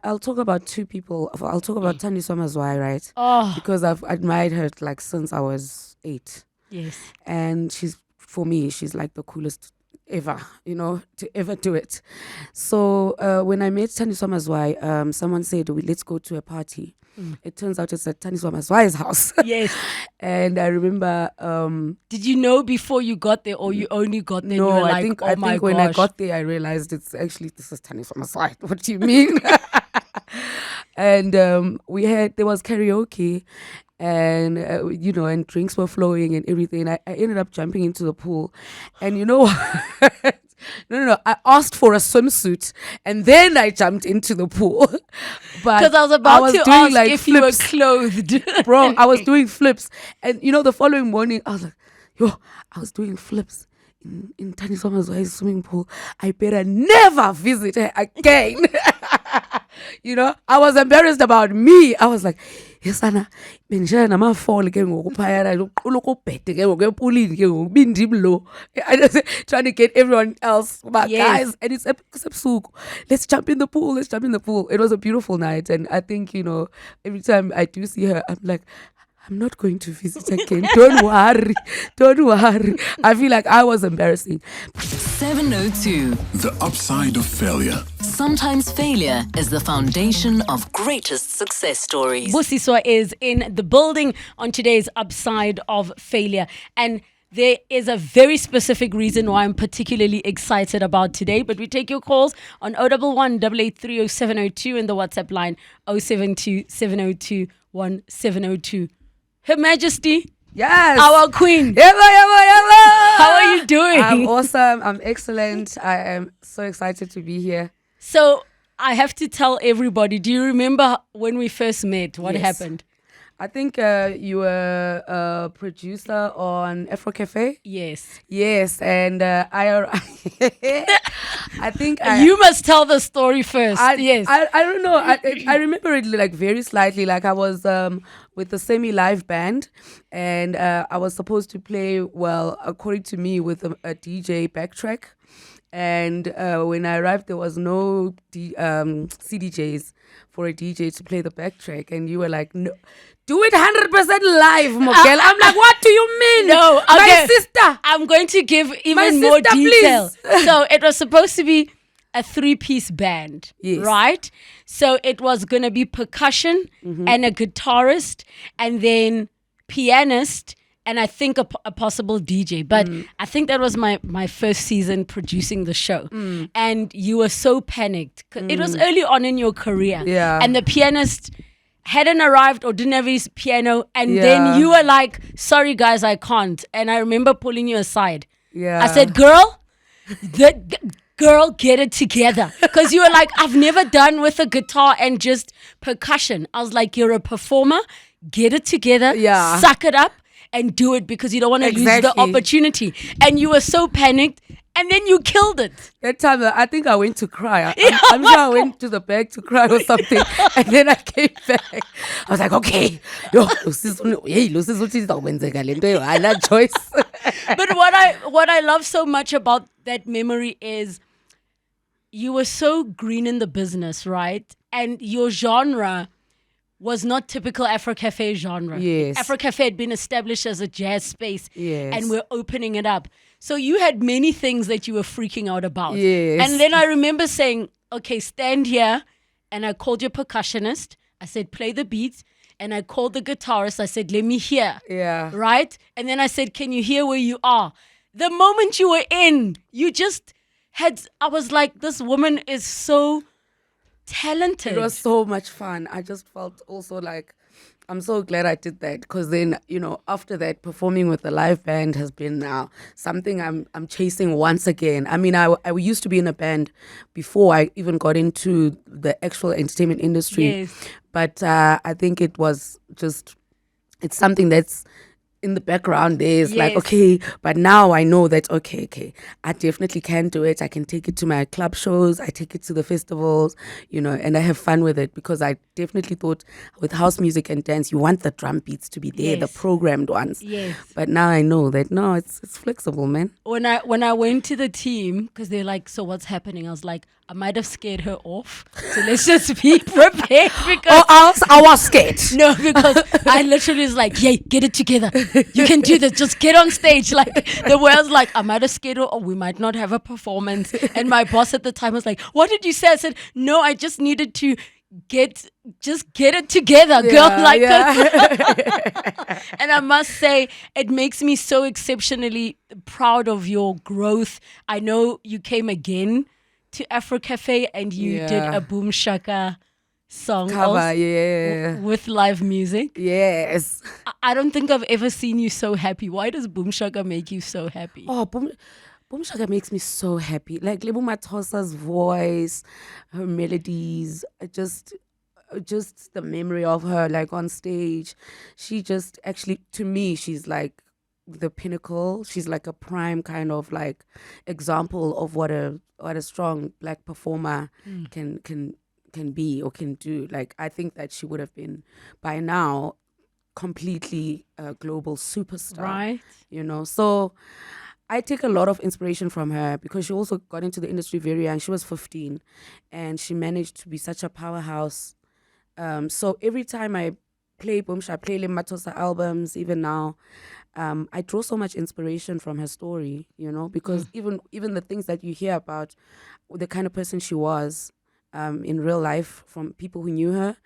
I'll talk about two people. I'll talk about Thandiswa Mazwai, right? Oh, Because I've admired her like since I was 8. yes. And for me, she's like the coolest ever, to ever do it. So when I met Thandiswa Mazwai, someone said, let's go to a party. It turns out it's at Thandiswa Mazwai's house. Yes. And I remember... Did you know before you got there, or you only got there? No, and you were I like, think, oh I my think when I gosh. got there, I realized this is Thandiswa Mazwai. What do you mean? And there was karaoke. And and drinks were flowing and everything. I ended up jumping into the pool, and you know what? No. I asked for a swimsuit, and then I jumped into the pool. But Because I was about to doing, ask if you were clothed. bro. I was doing flips, and the following morning I was like, I was doing flips in Thandiswa Mazwai's swimming pool. I better never visit her again. I was embarrassed about me. I was like, yes, Anna, benjana nama fall ke ngoku phayana uqula ukubhede ke ngoku empulini ke ngoku bindimlo. I just trying to get everyone else, but Yes. guys, and it's ebusuku. Let's jump in the pool. It was a beautiful night, and I think every time I do see her, I'm like, I'm not going to visit again. Don't worry. I feel like I was embarrassing. 702. The upside of failure. Sometimes failure is the foundation of greatest success stories. Busiswa is in the building on today's Upside of Failure. And there is a very specific reason why I'm particularly excited about today. But we take your calls on 011 883 0702 and the WhatsApp line 072 702 1702. Her Majesty, Yes. our Queen. Yebo. How are you doing? I'm awesome. I'm excellent. I am so excited to be here. So I have to tell everybody, do you remember when we first met? What Yes. happened? I think you were a producer on Afro Cafe. Yes. Yes, and I think You must tell the story first. Yes. I don't know. I remember it like very slightly. Like I was with the semi-live band, and I was supposed to play, well, according to me, with a DJ backtrack. And when I arrived, there was no CDJs for a DJ to play the backtrack. And you were like, no, do it 100% live, Mogel. I'm like, what do you mean? No, my okay. sister. I'm going to give My even more sister, detail. please. So it was supposed to be a 3-piece band, Yes. right? So it was going to be percussion and a guitarist and then pianist and I think a possible DJ. But I think that was my first season producing the show. And you were so panicked. It was early on in your career. Yeah. And the pianist hadn't arrived or didn't have his piano. And Yeah. then you were like, sorry, guys, I can't. And I remember pulling you aside. Yeah. I said, girl, get it together. Because you were like, I've never done with a guitar and just percussion. I was like, you're a performer. Get it together. Yeah. Suck it up and do it because you don't want to lose the Exactly. opportunity. And you were so panicked. And then you killed it. That time, I think I went to cry. I'm sure I went to the back to cry or something. And then I came back. I was like, okay. I had no choice. But what I love so much about that memory is you were so green in the business, right? And your genre was not typical Afro Cafe genre. Yes. Afro Cafe had been established as a jazz space. Yes. And we're opening it up. So you had many things that you were freaking out about. Yes. And then I remember saying, okay, stand here. And I called your percussionist. I said, play the beats. And I called the guitarist. I said, let me hear. Yeah. Right? And then I said, can you hear where you are? The moment you were in, you just had, I was like, this woman is so talented. It was so much fun. I just felt also like, I'm so glad I did that because then, after that, performing with the live band has been now something I'm chasing once again. I mean, I used to be in a band before I even got into the actual entertainment industry. Yes. But I think it was just, it's something that's in the background there. It's like, Yes. okay, but now I know that, okay, I definitely can do it. I can take it to my club shows. I take it to the festivals, and I have fun with it because I definitely thought with house music and dance, you want the drum beats to be there, Yes. the programmed ones. Yes. But now I know that, no, it's flexible, man. When I went to the team, because they're like, so what's happening? I was like, I might have scared her off. So let's just be prepared because I was scared. no, because I literally was like, "Yay, get it together. You can do this. Just get on stage." Like the way I was like, I might have scared her, or we might not have a performance. And my boss at the time was like, "What did you say?" I said, "No, I just needed to get it together, girl." Like, and I must say, it makes me so exceptionally proud of your growth. I know you came again to Afro Cafe and you did a Boom Shaka song Cover, also, with live music. Yes. I don't think I've ever seen you so happy. Why does Boom Shaka make you so happy? Oh, Boom Shaka makes me so happy. Like Lebo Matosa's voice, her melodies, just the memory of her like on stage. She just actually, to me, she's like the pinnacle. She's like a prime kind of like example of what a strong black performer can be or can do. Like I think that she would have been by now completely a global superstar. Right. You know, so I take a lot of inspiration from her because she also got into the industry very young. She was 15 and she managed to be such a powerhouse. So every time I play Boomsha, I play Lebo Matosa albums, even now, I draw so much inspiration from her story, you know, because even the things that you hear about the kind of person she was in real life from people who knew her,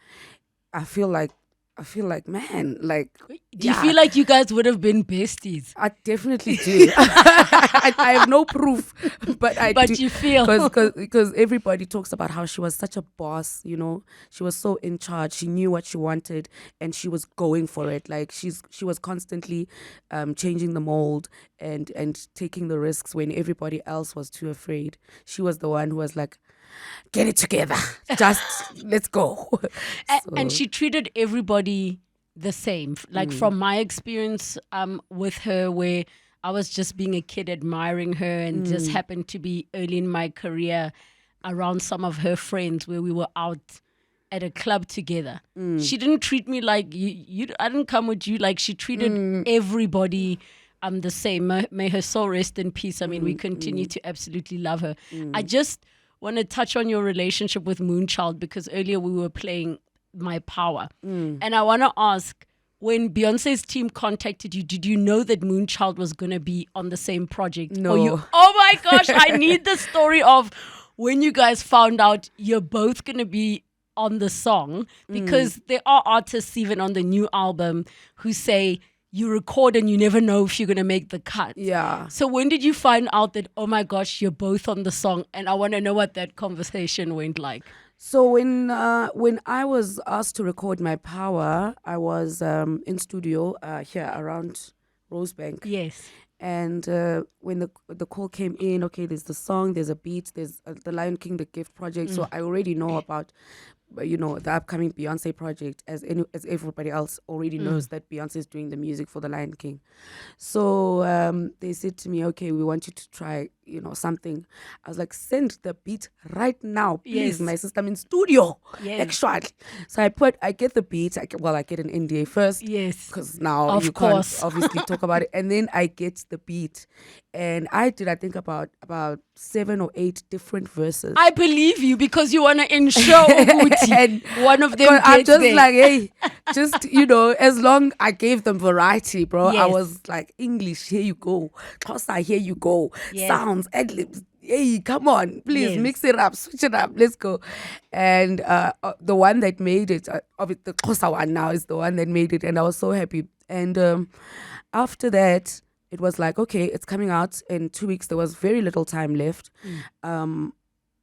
I feel like, man, like... Do you feel like you guys would have been besties? I definitely do. I have no proof, but do. You feel. Because everybody talks about how she was such a boss, you know. She was so in charge. She knew what she wanted and she was going for it. Like she was constantly changing the mold and taking the risks when everybody else was too afraid. She was the one who was like, get it together. Just let's go. And she treated everybody the same. Like from my experience with her, where I was just being a kid admiring her and just happened to be early in my career around some of her friends where we were out at a club together. She didn't treat me like you. I didn't come with you. Like she treated everybody the same. May her soul rest in peace. I mean, we continue to absolutely love her. I just want to touch on your relationship with Moonchild because earlier we were playing My Power. And I want to ask, when Beyonce's team contacted you, did you know that Moonchild was going to be on the same project? No. Oh my gosh, I need the story of when you guys found out you're both going to be on the song, because there are artists even on the new album who say, you record and you never know if you're going to make the cut. Yeah. So when did you find out that, oh my gosh, you're both on the song? And I want to know what that conversation went like. So when I was asked to record My Power, I was in studio here around Rosebank. Yes. And when the call came in, okay, there's the song, there's a beat, there's the Lion King, the Gift project. So I already know about, you know, the upcoming Beyonce project, as everybody else already knows that Beyonce is doing the music for the Lion King. So they said to me, okay, we want you to try, you know, something. I was like, send the beat right now, please. Yes. My sister, I'm in studio. Yes. Actually. So I get the beat. I get an NDA first. Yes. Because now Of you course. can't obviously talk about it. And then I get the beat. And I think about 7 or 8 different verses. I believe you because you want to ensure And one of them gets I'm just there. like, hey, just, you know, as long I gave them variety, bro. I Yes. was like, English, here you go. Xhosa, here you go. Yes. Sounds, ad-libs. Hey, come on, please Yes. mix it up, switch it up, let's go. And the one that made it, obviously the Xhosa one now is the one that made it, and I was so happy. And after that, it was like, okay, it's coming out in 2 weeks. There was very little time left.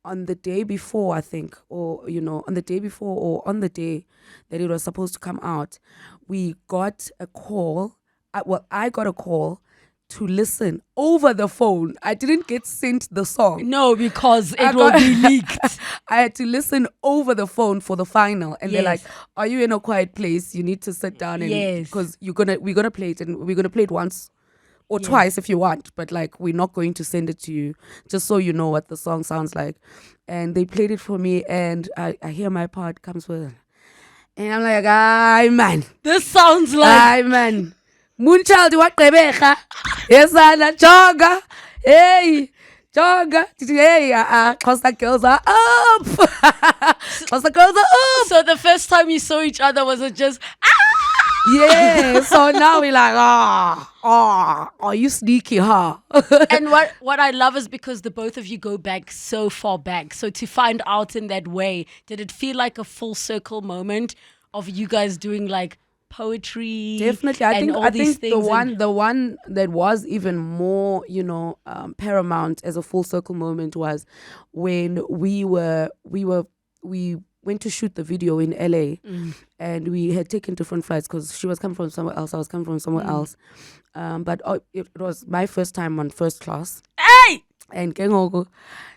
On the day before, I think, or, you know, on the day before or on the day that it was supposed to come out, we got a call. I got a call to listen over the phone. I didn't get sent the song. No, because it will be leaked. I had to listen over the phone for the final, and they're like, Yes. "Are you in a quiet place? You need to sit down and Yes. because we're gonna play it, and we're gonna play it once or twice if you want, but like we're not going to send it to you, just so you know what the song sounds like." And they played it for me, and I hear my part comes with, and I'm like, "Ay man, This sounds like ay man, Moonchild waqhebeka, yesana jonga, hey." Jonga, hey, Xhosa girls are up. Xhosa girls are up. So the first time you saw each other, was it just, Yeah, so now we're like, are you sneaky, huh? and what I love is because the both of you go back so far back. So to find out in that way, did it feel like a full circle moment of you guys doing like poetry? Definitely, I think the one that was even more, paramount as a full circle moment was when we went to shoot the video in LA, and we had taken different flights because she was coming from somewhere else, I was coming from somewhere else. But it was my first time on first class. Hey! And ke ngoku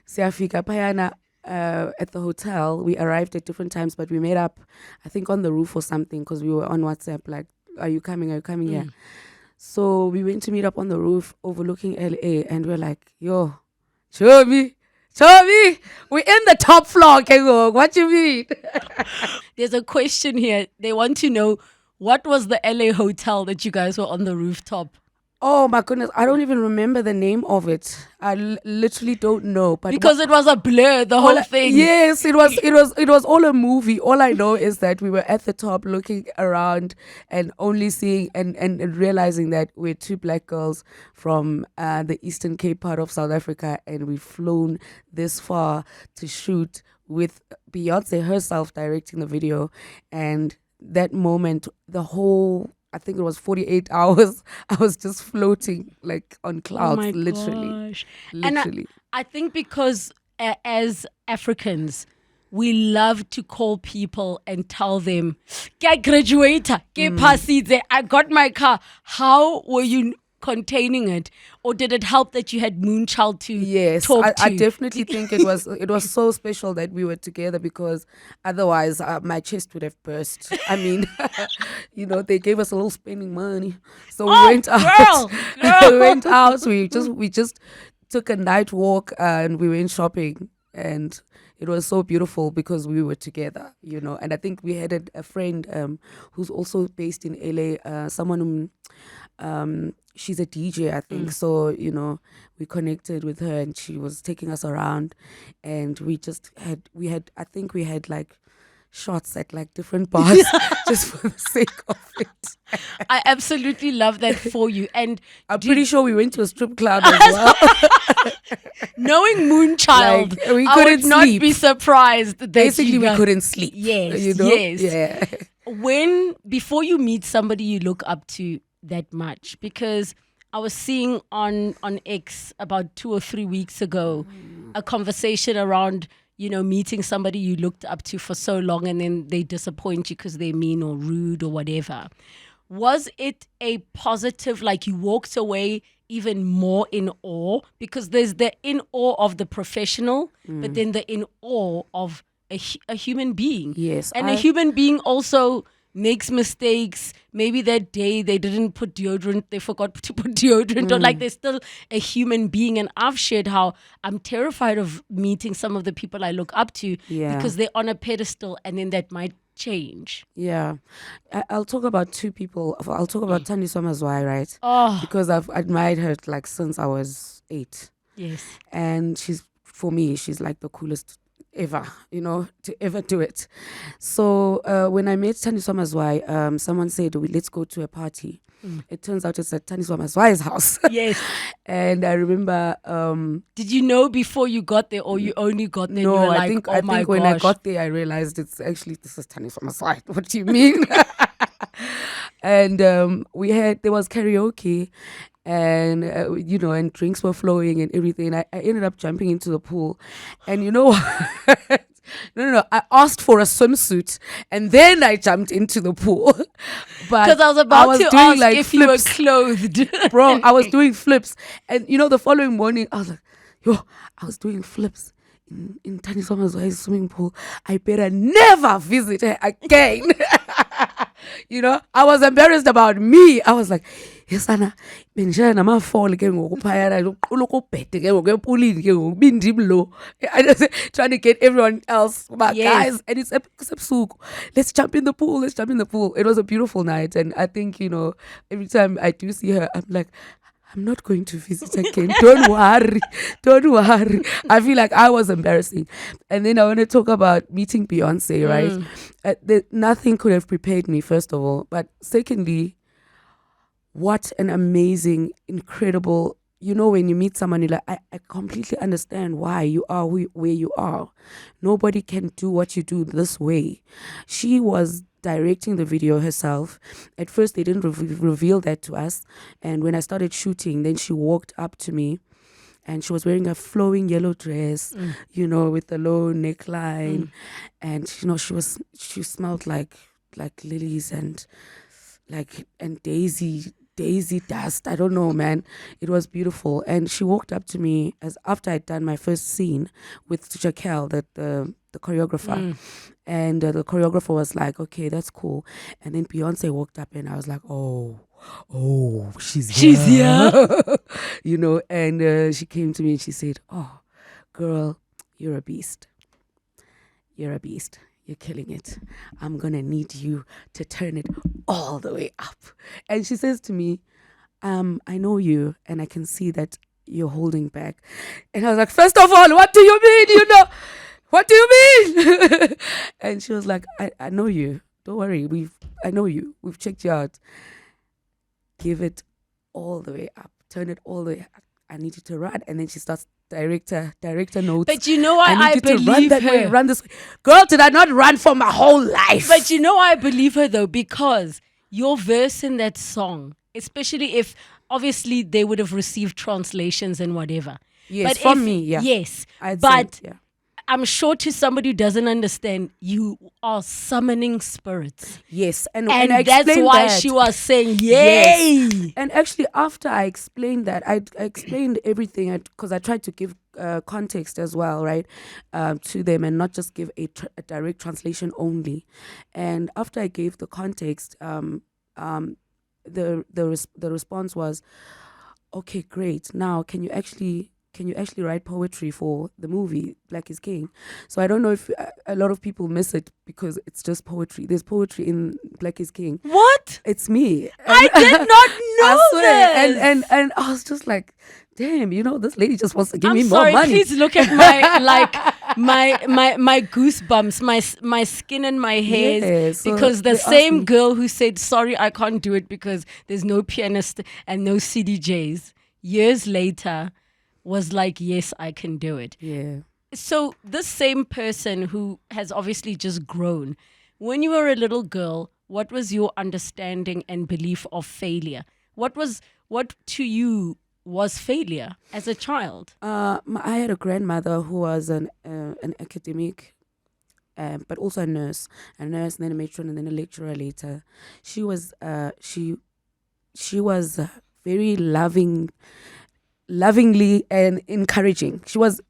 siyafika phayana at the hotel. We arrived at different times, but we met up, I think, on the roof or something, because we were on WhatsApp, like, are you coming here? So we went to meet up on the roof overlooking LA, and we're like, yo, show me, we're in the top floor, Kengo. What you mean? There's a question here. They want to know, what was the LA hotel that you guys were on the rooftop? Oh my goodness, I don't even remember the name of it. I literally don't know. But Because it was a blur, the whole thing. Yes, it was all a movie. All I know is that we were at the top looking around and only seeing and realizing that we're two black girls from the Eastern Cape part of South Africa, and we've flown this far to shoot with Beyonce herself directing the video. And that moment, I think it was 48 hours, I was just floating like on clouds, Oh my literally. gosh. Literally. And I think because as Africans, we love to call people and tell them, "Ke graduator, ke passitse, I got my car." How were you containing it, or did it help that you had Moonchild to talk to? I definitely think it was so special that we were together, because otherwise my chest would have burst. I mean, they gave us a little spending money, so we went out. Girl. We went out. We just took a night walk, and we went shopping, and it was so beautiful because we were together, And I think we had a friend who's also based in LA, someone who she's a DJ, I think. So, we connected with her, and she was taking us around, and we had like shots at like different bars just for the sake of it. I absolutely love that for you. And I'm pretty sure we went to a strip club as well. knowing Moonchild, Like, we I couldn't would not sleep. be surprised that Basically, you we guys- couldn't sleep. Yes, yes. Yeah. Before you meet somebody you look up to that much, because I was seeing on X about 2 or 3 weeks ago a conversation around, meeting somebody you looked up to for so long and then they disappoint you because they're mean or rude or whatever. Was it a positive, like you walked away even more in awe? Because there's the in awe of the professional, but then the in awe of a human being. Yes. And a human being also makes mistakes. Maybe that day they didn't put deodorant, they forgot to put deodorant, or like they're still a human being. And I've shared how I'm terrified of meeting some of the people I look up to because they're on a pedestal, and then that might change. Yeah. I'll talk about two people. I'll talk about Thandiswa Mazwai, right? Oh, Because I've admired her like since I was 8. yes. And she's like the coolest ever, to ever do it. So when I met Thandiswa Mazwai, someone said, let's go to a party. It turns out it's at Thandiswa Mazwai's house. Yes. And I remember... Did you know before you got there, or you only got there and you no, were like, I think my when I gosh. got there, I realized this is Thandiswa Mazwai. What do you mean? And there was karaoke, and and drinks were flowing and everything. I ended up jumping into the pool, and you know what? No. I asked for a swimsuit, and then I jumped into the pool. But Because I was about to doing, ask like, if you were flips. clothed. Bro, I was doing flips, and the following morning I was like, I was doing flips in Thandiswa Mazwai's swimming pool. I better never visit her again. I was embarrassed about me. I was like, yesana, benjana namafall ke ngoku phayana uqula ukubhede ke ngoku empulini ke ngoku bindim lo. I just trying to get everyone else, but Yes. guys, and it's ebusuku. Let's jump in the pool. It was a beautiful night, and I think every time I do see her, I'm like, I'm not going to visit again. Don't worry. Don't worry. I feel like I was embarrassing. And then I want to talk about meeting Beyonce, right? Nothing could have prepared me, first of all. But secondly, what an amazing, incredible, when you meet someone, you're like, I completely understand why you are where you are. Nobody can do what you do this way. She was directing the video herself. At first, they didn't reveal that to us. And when I started shooting, then she walked up to me and she was wearing a flowing yellow dress, with a low neckline. And, she smelled like lilies and daisy dust. I don't know, man. It was beautiful. And she walked up to me as after I'd done my first scene with Jaquel, the choreographer. And the choreographer was like, okay, that's cool. And then Beyonce walked up and I was like, oh, she's here. And she came to me and she said, oh, girl, you're a beast. You're a beast. You're killing it. I'm going to need you to turn it all the way up. And she says to me, I know you and I can see that you're holding back. And I was like, first of all, what do you mean? What do you mean? And she was like, I know you. Don't worry. I know you. We've checked you out. Give it all the way up. Turn it all the way up. I need you to run. And then she starts director notes. But I believe to run that her. way, run this way. Girl, did I not run for my whole life? But I believe her though, because your verse in that song, especially if obviously they would have received translations and whatever. Yes, from me, yeah. Yes, I'm sure to somebody who doesn't understand, you are summoning spirits. Yes, and that's why she was saying, yay! Yes. And actually, after I explained that, I explained everything because I tried to give context as well, right, to them and not just give a direct translation only. And after I gave the context, the response was, okay, great. Now, can you actually write poetry for the movie Black is King? So I don't know if a lot of people miss it because it's just poetry. There's poetry in Black is King. What? It's me. I did not know I swear. this. And I was just like, damn, this lady just wants to give me sorry, more money. Please look at my goosebumps, my skin and my hairs, Yeah, so because the they asked same me- girl who said, sorry, I can't do it because there's no pianist and no CDJs, years later was like, yes, I can do it. Yeah. So this same person who has obviously just grown, when you were a little girl, what was your understanding and belief of failure? What to you was failure as a child? I had a grandmother who was an academic, but also a nurse, and then a matron, and then a lecturer later. She was very lovingly and encouraging. She was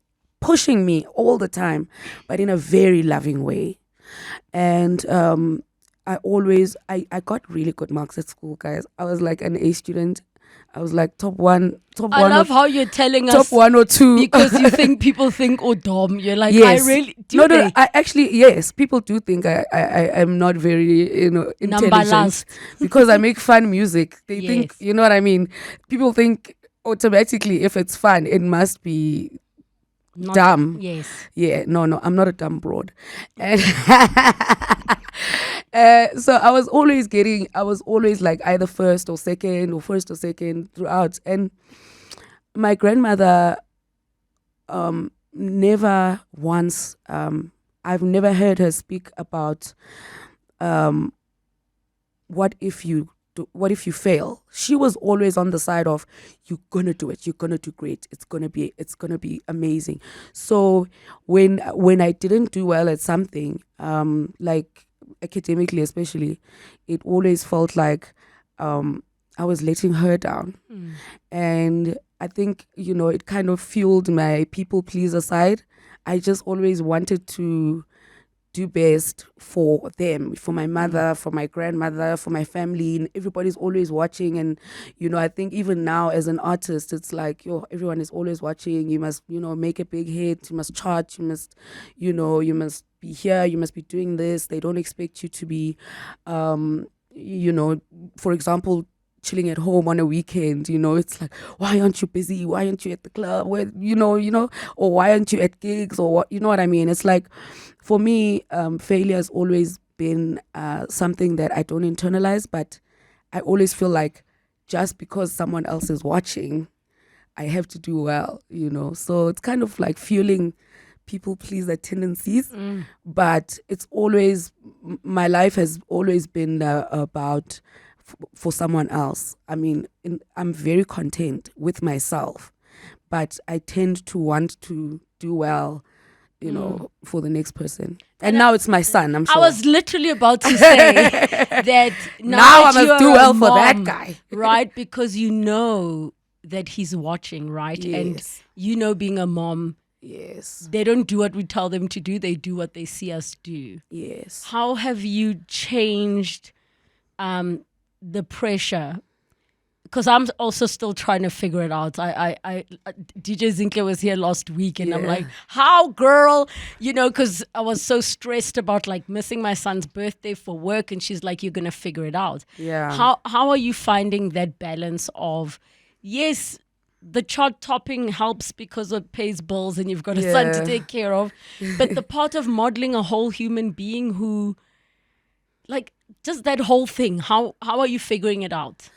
pushing me all the time, but in a very loving way. And I got really good marks at school, guys. I was like an A student. I was like top one. I love how you're telling us top 1 or 2 because you think people think, oh, dumb. You're like, yes. I really do. No, they? I actually, yes, people do think I am not very intelligent last. because I make fun music. They think, Yes. you know what I mean. People think automatically if it's fun, it must be Not- dumb. Yes. Yeah, no, I'm not a dumb broad. And so I was always like either first or second throughout. And my grandmother, never once, I've never heard her speak about what if you fail. She was always on the side of, you're gonna do it, you're gonna do great, it's gonna be amazing. So when I didn't do well at something, like academically especially, it always felt like I was letting her down. And I think it kind of fueled my people pleaser side. I just always wanted to do best for them, for my mother, for my grandmother, for my family, and everybody's always watching. And I think even now as an artist, it's like, everyone is always watching. You must make a big hit, you must chart, you must you must be here, you must be doing this. They don't expect you to be for example, chilling at home on a weekend, it's like, why aren't you busy? Why aren't you at the club? Where, or why aren't you at gigs or what? You know what I mean? It's like, for me, failure has always been something that I don't internalize, but I always feel like just because someone else is watching, I have to do well, So it's kind of like fueling people pleaser tendencies, but it's always, my life has always been about for someone else. I mean, I'm very content with myself, but I tend to want to do well, for the next person. And now it's my son, I'm sure. I was literally about to say that now I that must do you're a well for that mom, guy. right? Because you know that he's watching, right? Yes. And being a mom, Yes. they don't do what we tell them to do. They do what they see us do. Yes. How have you changed the pressure? Because I'm also still trying to figure it out. DJ Zinkler was here last week, and I'm like, how, girl? Because I was so stressed about like missing my son's birthday for work, and she's like, you're gonna figure it out. Yeah. How are you finding that balance of, yes, the chart topping helps because it pays bills and you've got a son to take care of, but the part of modeling a whole human being who, like, just that whole thing, how are you figuring it out?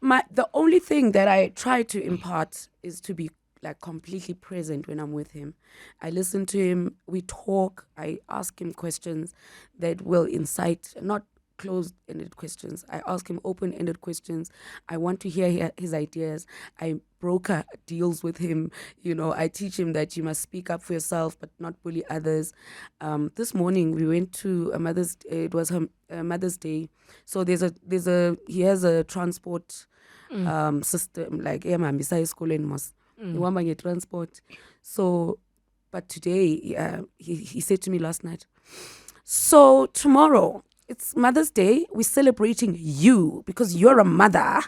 The only thing that I try to impart is to be like completely present when I'm with him. I listen to him, we talk, I ask him questions that will incite, not closed-ended questions. I ask him open-ended questions. I want to hear his ideas. I broker deals with him. I teach him that you must speak up for yourself, but not bully others. This morning we went to it was her Mother's Day. So he has a transport system, like school and mos. Transport. So, but today he said to me last night, so tomorrow, it's Mother's Day. We're celebrating you because you're a mother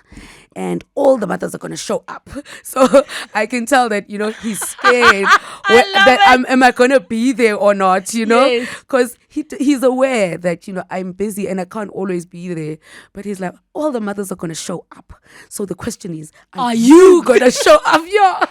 and all the mothers are going to show up. So I can tell that, he's scared. Am I going to be there or not, Because he's aware that, I'm busy and I can't always be there. But he's like, all the mothers are going to show up. So the question is, are you going to show up? Yeah.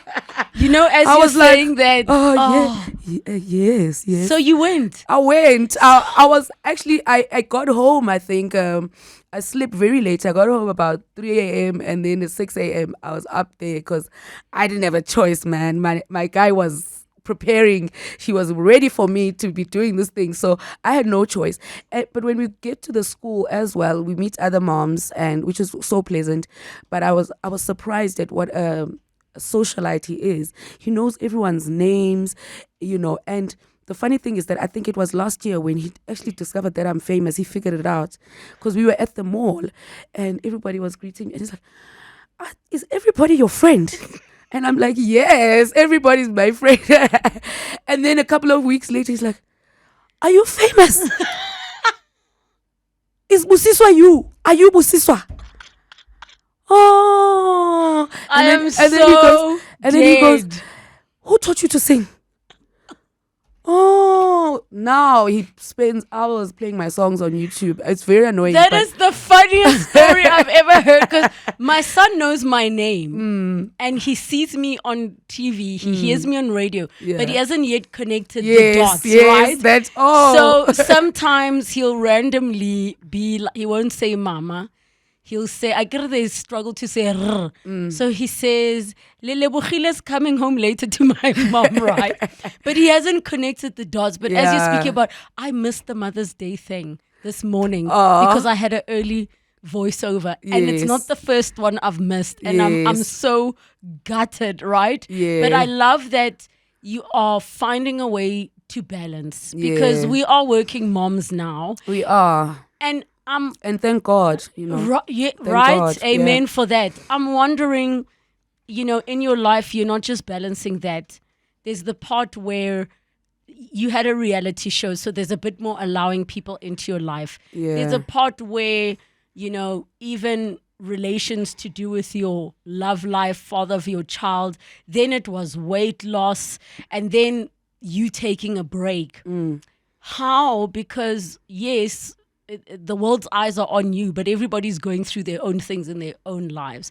As I you're was saying like, that. Yes. So you went. I went. I was actually, I got home, I think, I slept very late. I got home about 3 a.m. and then at 6 a.m. I was up there because I didn't have a choice, man. My guy was preparing. He was ready for me to be doing this thing. So I had no choice. But when we get to the school as well, we meet other moms, and which is so pleasant. But I was surprised at what a socialite he is. He knows everyone's names, and the funny thing is that I think it was last year when he actually discovered that I'm famous. He figured it out because we were at the mall and everybody was greeting me. And he's like, is everybody your friend? And I'm like, yes, everybody's my friend. And then a couple of weeks later, he's like, are you famous? Is Busiswa you? Are you Busiswa? Oh. And then he goes, who taught you to sing? Oh, now he spends hours playing my songs on YouTube. It's very annoying. That is the funniest story I've ever heard, because my son knows my name and he sees me on TV. He hears me on radio, but he hasn't yet connected the dots, right? That's all. So sometimes he'll randomly be like, he won't say mama. He'll say, I get they struggle to say r. So he says, Relebogile's coming home later to my mom, right? But he hasn't connected the dots. But as you're speaking about, I missed the Mother's Day thing this morning because I had an early voiceover. And it's not the first one I've missed. And I'm so gutted, right? Yeah. But I love that you are finding a way to balance, because we are working moms now. We are. And thank God, Right, God, amen for that. I'm wondering, in your life, you're not just balancing that. There's the part where you had a reality show, so there's a bit more allowing people into your life. Yeah. There's a part where, even relations to do with your love life, father of your child, then it was weight loss, and then you taking a break. How? Because yes, the world's eyes are on you, but everybody's going through their own things in their own lives.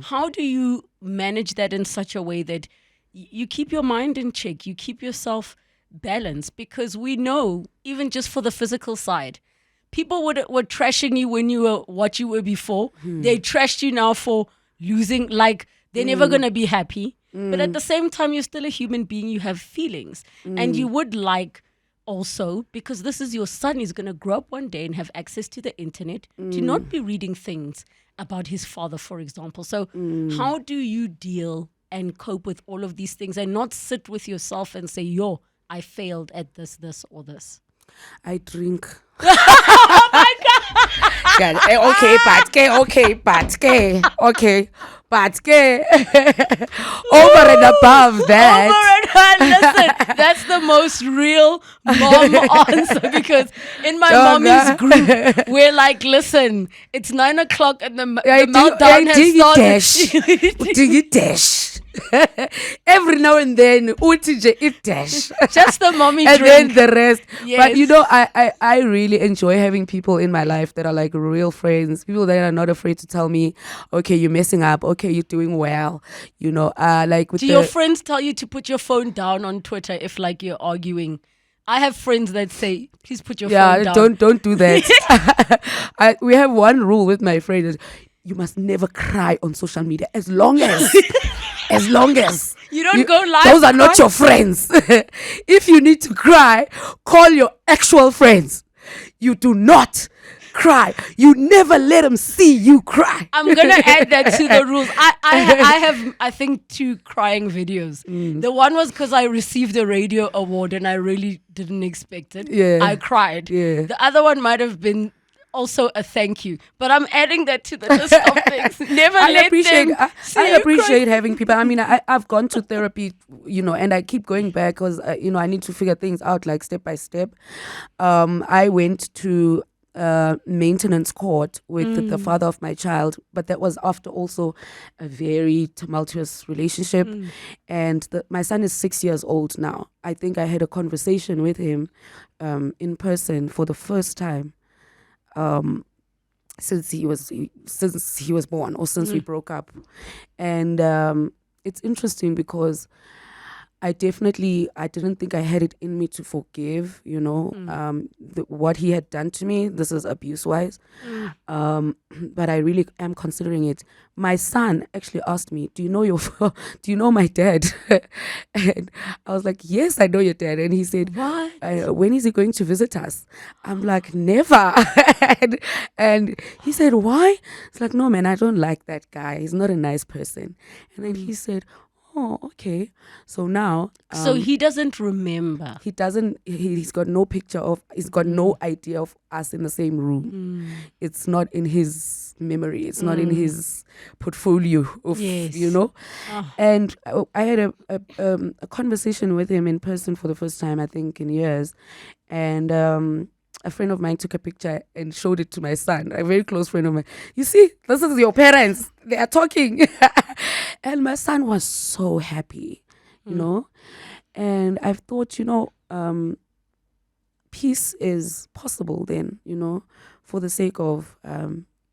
How do you manage that in such a way that you keep your mind in check, you keep yourself balanced? Because we know, even just for the physical side, people were trashing you when you were what you were before. They trashed you now for losing. Like, they're never going to be happy. But at the same time, you're still a human being. You have feelings. And you would like also, because this is your son, he's going to grow up one day and have access to the internet, to not be reading things about his father, for example. So how do you deal and cope with all of these things and not sit with yourself and say, yo, I failed at this, or this? I drink. Oh my God. God, over and above that. Listen, that's the most real mom answer, because in my mommy's group, we're like, listen, it's 9 o'clock and the meltdown has started. Do you dash? Every now and then, it dash. Just the mommy and drink. then the rest. Yes. But you know, I really enjoy having people in my life that are like real friends, people that are not afraid to tell me, okay, you're messing up, okay, you're doing well, you know, like with Do your friends tell you to put your phone down on Twitter if like you're arguing? I have friends that say, please put your phone down. don't do that. We have one rule with my friends: you must never cry on social media as long as you don't go live. Those are not your friends. If you need to cry, call your actual friends. You do not cry. You never let them see you cry. I'm gonna add that to the rules. I have, I think, 2 crying videos. The one was because I received a radio award and I really didn't expect it. Yeah. I cried. Yeah. The other one might have been also a thank you, but I'm adding that to the list of things. Never I let appreciate them see I you appreciate cry. having people. I mean, I've gone to therapy, you know, and I keep going back because you know, I need to figure things out like step by step. I went to maintenance court with the father of my child, but that was after also a very tumultuous relationship. And my son is 6 years old now. I think I had a conversation with him in person for the first time since he was born, or since we broke up. And it's interesting because I didn't think I had it in me to forgive, you know, what he had done to me. This is abuse-wise. But I really am considering it. My son actually asked me, do you know my dad? And I was like, yes, I know your dad. And he said, What? When is he going to visit us? I'm like, never. and he said, why? It's like, no, man, I don't like that guy. He's not a nice person. And then he said, oh, okay. So now... so he doesn't remember. He doesn't... He's got no picture of... He's got no idea of us in the same room. It's not in his memory. It's not in his portfolio of, you know? Oh. And I had a conversation with him in person for the first time, I think, in years. And... a friend of mine took a picture and showed it to my son, a very close friend of mine. You see, this is your parents. They are talking. And my son was so happy, you know. And I've thought, you know, peace is possible then, you know, for the sake of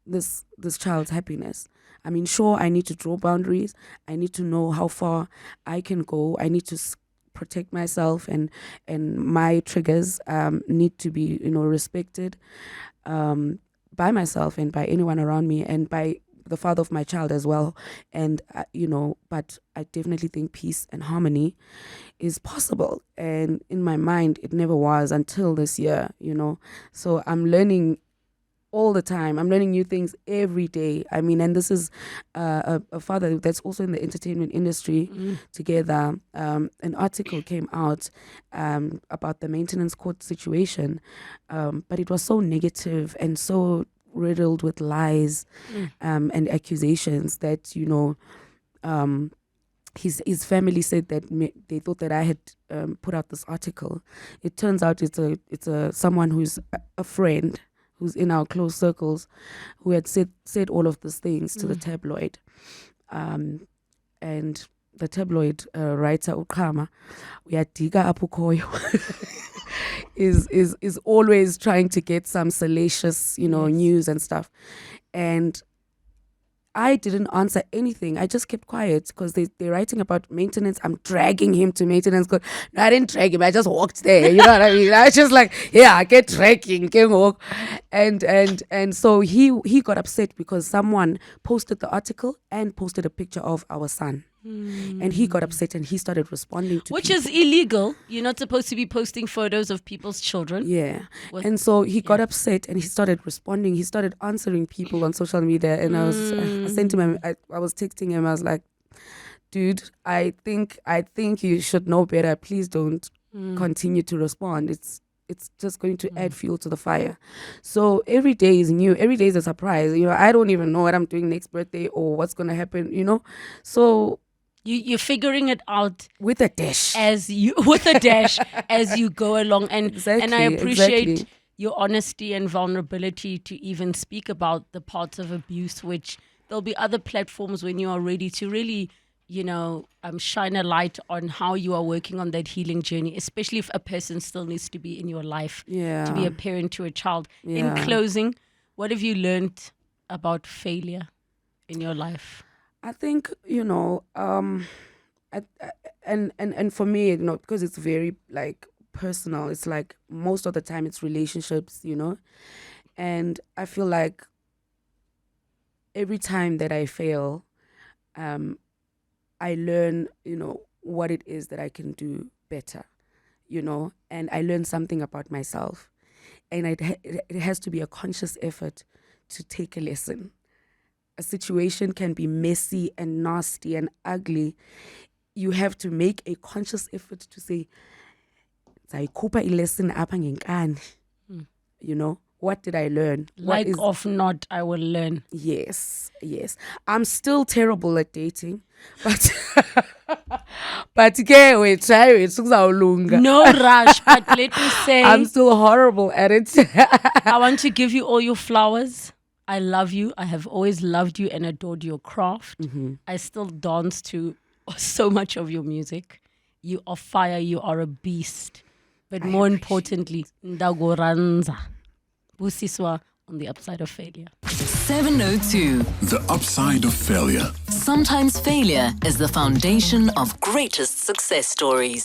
this child's happiness. I mean, sure, I need to draw boundaries. I need to know how far I can go. I need to protect myself, and my triggers need to be, you know, respected by myself and by anyone around me, and by the father of my child as well. And you know, but I definitely think peace and harmony is possible, and in my mind it never was until this year, you know. So I'm learning all the time. I'm learning new things every day. I mean, and this is a father that's also in the entertainment industry together. An article came out about the maintenance court situation, but it was so negative and so riddled with lies and accusations that, you know, his family said that they thought that I had put out this article. It turns out it's a someone who's a friend, who's in our close circles, who had said all of these things to the tabloid. And the tabloid writer Ukama, uyadiga apukoyo, is always trying to get some salacious, news and stuff. And I didn't answer anything. I just kept quiet because they're writing about maintenance. I'm dragging him to maintenance. No, I didn't drag him. I just walked there. You know what I mean? I was just like, yeah, I get dragging, can walk. And so he got upset because someone posted the article and posted a picture of our son. And he got upset and he started responding to Which people. is illegal. You're not supposed to be posting photos of people's children. Yeah. And so he got upset and he started responding. He started answering people on social media. And I sent him, I was texting him. I was like, dude, I think you should know better. Please don't continue to respond. It's just going to add fuel to the fire. So every day is new. Every day is a surprise. I don't even know what I'm doing next birthday or what's going to happen, So You're figuring it out with a dash. as you go along, and I appreciate your honesty and vulnerability to even speak about the parts of abuse, which there'll be other platforms when you are ready to really shine a light on how you are working on that healing journey, especially if a person still needs to be in your life to be a parent to a child. In closing, what have you learned about failure in your life? I think, and for me, because it's very like personal, it's like most of the time it's relationships, and I feel like every time that I fail, I learn, what it is that I can do better, and I learn something about myself, and it has to be a conscious effort to take a lesson. A situation can be messy and nasty and ugly. You have to make a conscious effort to say, "Zayikhupha ilesson apha ngenkani." What did I learn? Not, I will learn. Yes. I'm still terrible at dating, but we try it. No rush, but let me say, I'm still horrible at it. I want to give you all your flowers. I love you. I have always loved you and adored your craft. I still dance to so much of your music. You are fire. You are a beast. But more importantly, Ndagoranza. Busiswa on the upside of failure. 702. The upside of failure. Sometimes failure is the foundation of greatest success stories.